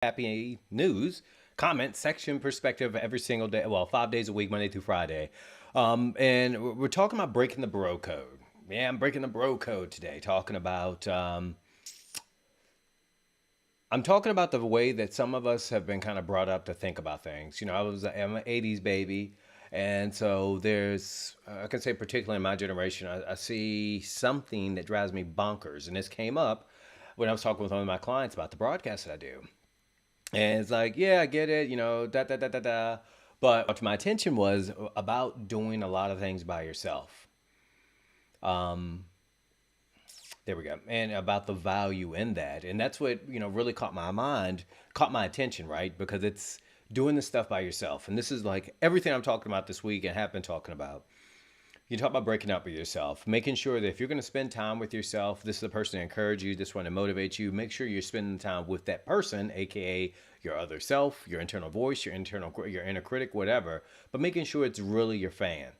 happy news comment section perspective every single day. Well, 5 days a week, Monday through Friday. And we're talking about breaking the bro code. Yeah, I'm breaking the bro code today. I'm talking about the way that some of us have been kind of brought up to think about things. I'm an 80s baby. And so I can say particularly in my generation, I see something that drives me bonkers. And this came up when I was talking with one of my clients about the broadcast that I do. And it's like, yeah, I get it, da da da da da. But what my attention was about doing a lot of things by yourself. Um, there we go. And about the value in that. And that's what, really caught my attention, right? Because it's doing this stuff by yourself. And this is like everything I'm talking about this week and have been talking about. You talk about breaking up with yourself, making sure that if you're going to spend time with yourself, this is the person to encourage you, this one to motivate you. Make sure you're spending time with that person, aka your other self, your internal voice, your inner critic, whatever. But making sure it's really your fan.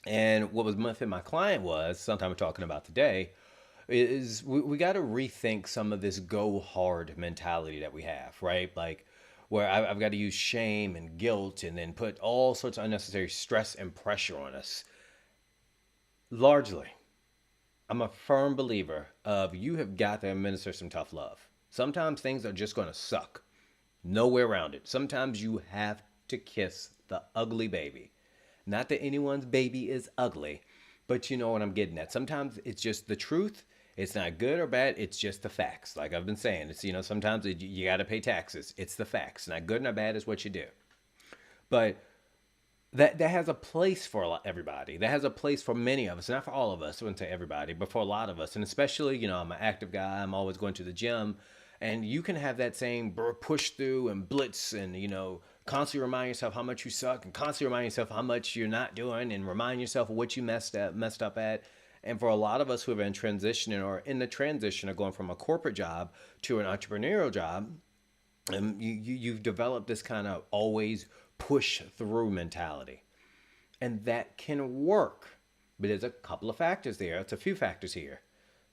And what was with my client was something we're talking about today is we got to rethink some of this go hard mentality that we have, right? Like where I've got to use shame and guilt and then put all sorts of unnecessary stress and pressure on us. Largely, I'm a firm believer of you have got to administer some tough love. Sometimes things are just going to suck. No way around it. Sometimes you have to kiss the ugly baby. Not that anyone's baby is ugly, but you know what I'm getting at. Sometimes it's just the truth. It's not good or bad. It's just the facts. Like I've been saying, sometimes you got to pay taxes. It's the facts. Not good nor bad is what you do. But that has a place for everybody. That has a place for many of us, not for all of us. I wouldn't say everybody, but for a lot of us. And especially, I'm an active guy. I'm always going to the gym, and you can have that same push through and blitz, and constantly remind yourself how much you suck, and constantly remind yourself how much you're not doing, and remind yourself of what you messed up at. And for a lot of us who have been transitioning or in the transition of going from a corporate job to an entrepreneurial job, and you've developed this kind of always push through mentality. And that can work. But there's a couple of factors there. It's a few factors here.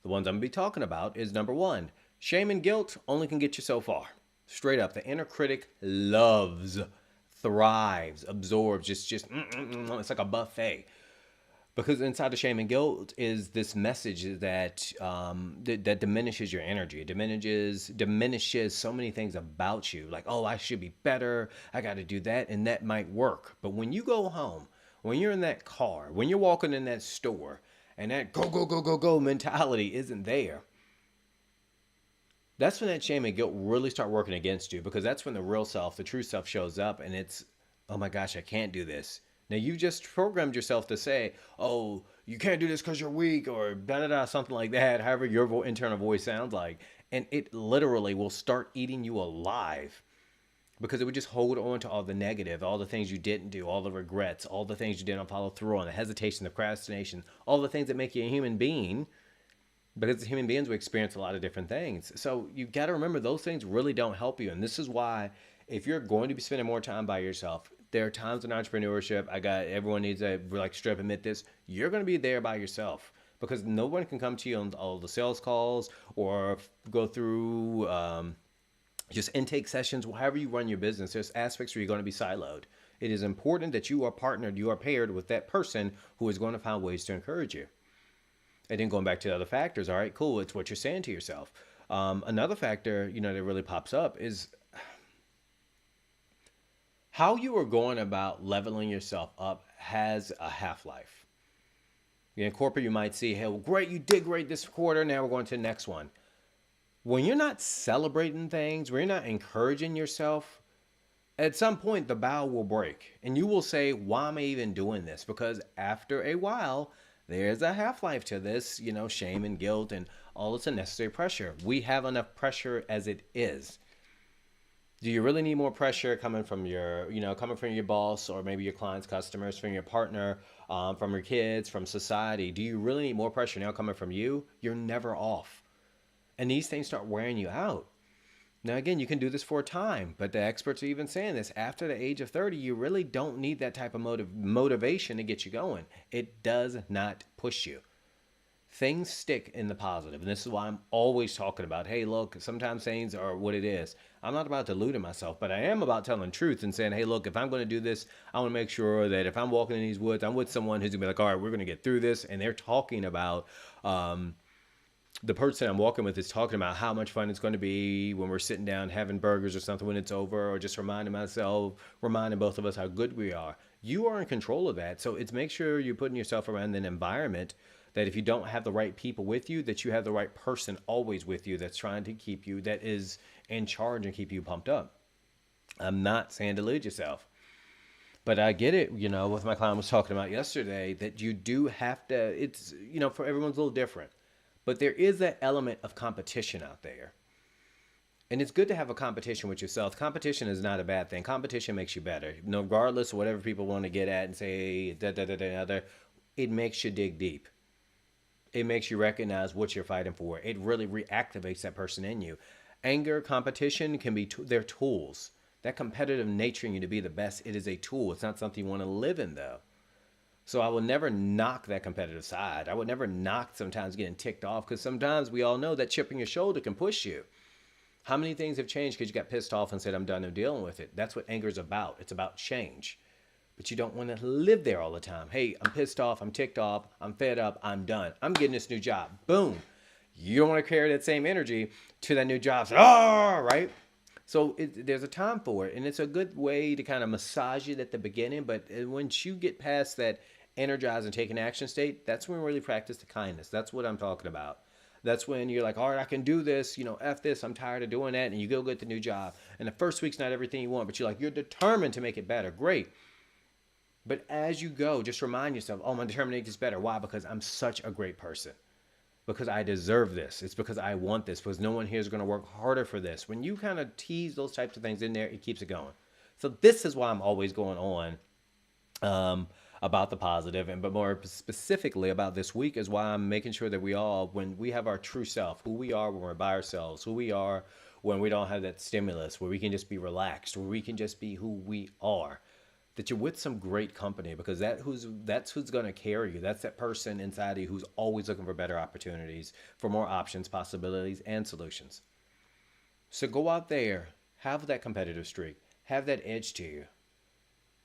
The ones I'm going to be talking about is number one, shame and guilt only can get you so far. Straight up, the inner critic loves, thrives, absorbs, it's like a buffet. Because inside of shame and guilt is this message that diminishes your energy. It diminishes so many things about you. Like, oh, I should be better. I got to do that, and that might work. But when you go home, when you're in that car, when you're walking in that store, and that go go go go go mentality isn't there, that's when that shame and guilt really start working against you. Because that's when the real self, the true self, shows up, and it's, oh my gosh, I can't do this. Now you just programmed yourself to say, "Oh, you can't do this because you're weak," or da da da, something like that. However, your internal voice sounds like, and it literally will start eating you alive because it would just hold on to all the negative, all the things you didn't do, all the regrets, all the things you didn't follow through on, the hesitation, the procrastination, all the things that make you a human being. Because as human beings, we experience a lot of different things. So you've got to remember those things really don't help you. And this is why, if you're going to be spending more time by yourself, there are times in entrepreneurship, everyone needs to like straight admit this, you're going to be there by yourself because no one can come to you on all the sales calls or go through just intake sessions, however you run your business. There's aspects where you're going to be siloed. It is important that you are partnered, you are paired with that person who is going to find ways to encourage you. And then going back to the other factors, all right, cool, it's what you're saying to yourself. Another factor, that really pops up is how you are going about leveling yourself up has a half-life. In corporate, you might see, hey, well, great, you did great this quarter, now we're going to the next one. When you're not celebrating things, when you're not encouraging yourself, at some point the bow will break and you will say, why am I even doing this? Because after a while, there's a half-life to this, shame and guilt and all this unnecessary pressure. We have enough pressure as it is. Do you really need more pressure coming from your boss or maybe your clients, customers, from your partner, from your kids, from society? Do you really need more pressure now coming from you? You're never off. And these things start wearing you out. Now, again, you can do this for a time, but the experts are even saying this. After the age of 30, you really don't need that type of motivation to get you going. It does not push you. Things stick in the positive, and this is why I'm always talking about, hey, look, sometimes things are what it is. I'm not about deluding myself, but I am about telling truth and saying, hey, look, if I'm going to do this, I want to make sure that if I'm walking in these woods, I'm with someone who's going to be like, all right, we're going to get through this. And they're talking about, the person I'm walking with is talking about how much fun it's going to be when we're sitting down having burgers or something when it's over, or just reminding myself, reminding both of us how good we are. You are in control of that. So it's make sure you're putting yourself around an environment that if you don't have the right people with you, that you have the right person always with you that's trying to keep you, that is in charge and keep you pumped up. I'm not saying to delude yourself. But I get it, what my client was talking about yesterday, that you do have to, it's, for everyone's a little different. But there is that element of competition out there. And it's good to have a competition with yourself. Competition is not a bad thing. Competition makes you better. Regardless of whatever people want to get at and say, da da da da other, it makes you dig deep. It makes you recognize what you're fighting for. It really reactivates that person in you. Anger, competition can be, they're tools. That competitive nature in you to be the best, it is a tool. It's not something you want to live in, though. So I will never knock that competitive side. I would never knock sometimes getting ticked off, because sometimes we all know that chip on your shoulder can push you. How many things have changed because you got pissed off and said, I'm done with dealing with it? That's what anger is about. It's about change. But you don't want to live there all the time. Hey, I'm pissed off. I'm ticked off. I'm fed up. I'm done. I'm getting this new job. Boom. You don't want to carry that same energy to that new job. So, right? So there's a time for it. And it's a good way to kind of massage it at the beginning. But once you get past that energize and take an action state, that's when we really practice the kindness. That's what I'm talking about. That's when you're like, all right, I can do this, F this, I'm tired of doing that. And you go get the new job. And the first week's not everything you want, but you're determined to make it better. Great. But as you go, just remind yourself, oh, my determination is better. Why? Because I'm such a great person. Because I deserve this. It's because I want this. Because no one here is going to work harder for this. When you kind of tease those types of things in there, it keeps it going. So this is why I'm always going on about the positive, and but more specifically about this week is why I'm making sure that we all, when we have our true self, who we are when we're by ourselves, who we are when we don't have that stimulus, where we can just be relaxed, where we can just be who we are, that you're with some great company, because that's who's going to carry you. That's that person inside of you who's always looking for better opportunities, for more options, possibilities, and solutions. So go out there, have that competitive streak, have that edge to you.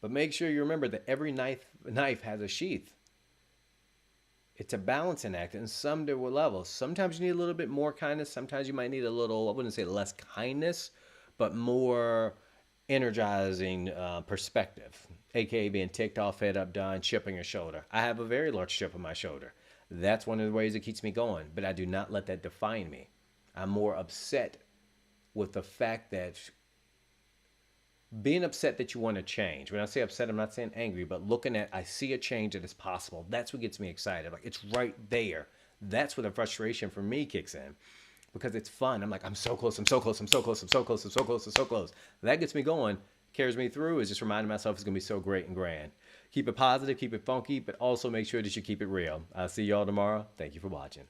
But make sure you remember that every knife has a sheath. It's a balancing act in some levels. Sometimes you need a little bit more kindness. Sometimes you might need a little, I wouldn't say less kindness, but more energizing perspective, aka being ticked off, fed up, done, chip on your shoulder. I have a very large chip on my shoulder. That's one of the ways it keeps me going, but I do not let that define me. I'm more upset with the fact that being upset that you want to change. When I say upset, I'm not saying angry, but looking at, I see a change that is possible. That's what gets me excited. Like, it's right there. That's where the frustration for me kicks in, because it's fun. I'm like, I'm so close, I'm so close, I'm so close, I'm so close, I'm so close, I'm so close. That gets me going, carries me through, is just reminding myself it's going to be so great and grand. Keep it positive, keep it funky, but also make sure that you keep it real. I'll see y'all tomorrow. Thank you for watching.